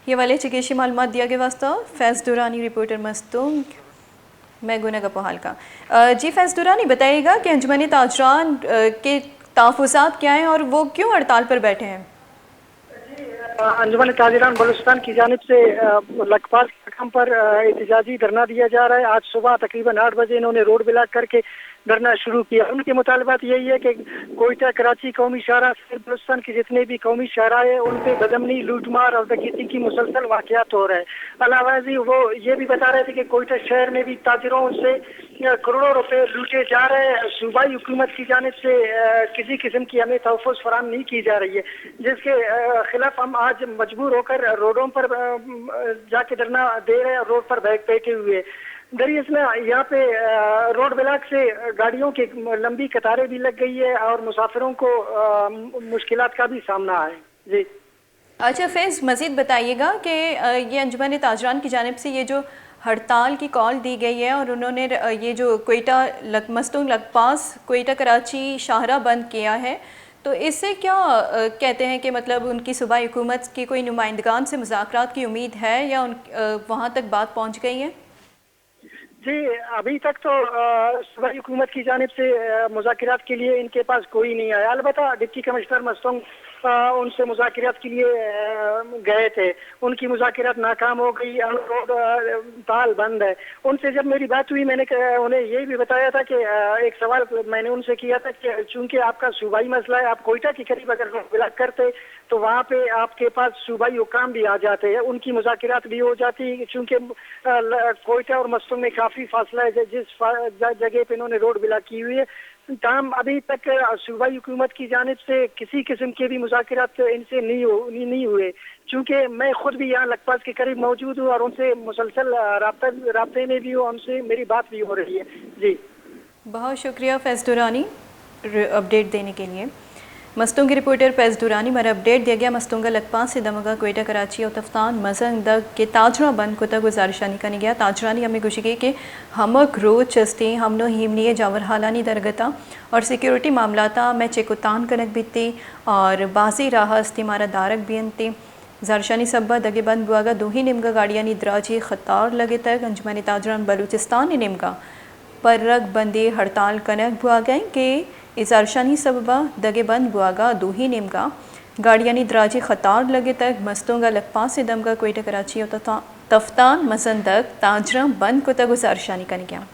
ये वाले चिकित्सीय मालूमात दिया गया वास्ता फैज़ दुरानी रिपोर्टर मस्तूंग मैं गुना का पोहाल का। जी फैज़ दुरानी बताइएगा कि अंजुमन ताजरान के तहफ़्फ़ुज़ात क्या हैं और वो क्यों हड़ताल पर बैठे हैं? अंजुमन ताजरान बलूचिस्तान की जानिब से लखपास मकाम पर एहतजाजी धरना दिया जा रहा है। आज सुबह तकरीबन 8 बजे इन्होंने रोड ब्लॉक करके धरना शुरू किया। उनके मुतालबात यही है कि कोयटा, कराची कौमी शाहरा से बलूचिस्तान के जितने भी कौमी शाहरा है उन पे बदमनी, लूटमार और डकैती की मुसलसल वाक़यात हो रहे हैं। अलावा जी वो ये भी बता रहे थे कि कोयटा शहर में भी ताजिरों से करोड़ों रुपए लूटे जा रहे हैं। सूबाई हुकूमत की जानिब से किसी किस्म की हमें तहफ़्फ़ुज़ फराहम नहीं की जा रही है, जिसके खिलाफ हम आज मजबूर होकर रोडों पर जाके धरना दे रहे हैं। रोड पर बैठे हुए दरअसल यहाँ पे रोड ब्लॉक से गाड़ियों की लंबी कतारें भी लग गई है और मुसाफिरों को मुश्किलात का भी सामना है। जी अच्छा फैज़ मज़ीद बताइएगा कि ये अंजुमन ताजरान की जानिब से ये जो हड़ताल की कॉल दी गई है और उन्होंने ये जो कोयटा मस्तूंग लखपास कोयटा कराची शाहरा बंद किया है, तो इससे क्या कहते हैं कि मतलब उनकी सूबाई हुकूमत की कोई नुमाइंदगान से मुज़ाकरात की उम्मीद है या वहाँ तक बात पहुँच गई है? जी अभी तक तो सूबाई हुकूमत की जानिब से मुज़ाकरात के लिए इनके पास कोई नहीं आया। अलबत्ता डिप्टी कमिश्नर मस्तूंग उनसे मुज़ाकरात के लिए गए थे, उनकी मुज़ाकरात नाकाम हो गई और रोड ताल बंद है। उनसे जब मेरी बात हुई मैंने उन्हें यही भी बताया था कि एक सवाल मैंने उनसे किया था कि चूंकि आपका सूबाई मसला है, आप कोयटा के करीब अगर रोड ब्लॉक करते तो वहाँ पे आपके पास सूबाई हुकाम भी आ जाते हैं, उनकी मुज़ाकरात भी हो जाती। चूंकि कोयटा और मस्तूंग में काफ़ी फासला है जिस जगह पे इन्होंने रोड ब्लॉक की हुई है, तमाम अभी तक सूबाई हुकूमत की जानिब से किसी किस्म के भी मुज़ाकरात इनसे नहीं हुए। चूँकि मैं खुद भी यहाँ लखपास के करीब मौजूद हूँ और उनसे मुसलसल राब्ते में भी हूँ, उनसे मेरी बात भी हो रही है। जी बहुत शुक्रिया फैज़ दुरानी अपडेट देने के लिए। मस्तूंग रिपोर्टर फैज़ दुरानी मर अपडेट दिया गया मस्तूंगा लखपास से दमगा कोयटा कराची और तफ्तान मजंग दग के ताजरा बंद को तक गुजारिशानी का गया। ताजरानी हमें गुशी गई कि हमक रोज चस्ती हमनो हिमनी जावर हालानी दरगता और सिक्योरिटी मामलाता मैं चेकुतान कनक बीती और बाजी राह इस्तीमारा दारक बीनती जारशानी सब्बा दगे बंद बुआगा दो ही निमगा गाड़ियानी द्राजी खतार लगे तक अंजुमन ताजरान बलूचिस्तान निमगा पर रग बंदी हड़ताल कनक बुआ गए कि इजारशानी सबबा दगे बंद बुआगा दो ही निमगा गाड़ियानी द्राजी खतार लगे तक मस्तूंगा लखपास से दमगा कोयटा कराची और तफ्तान मसंदक ताजरा बंद को तक इजारशानी का गया।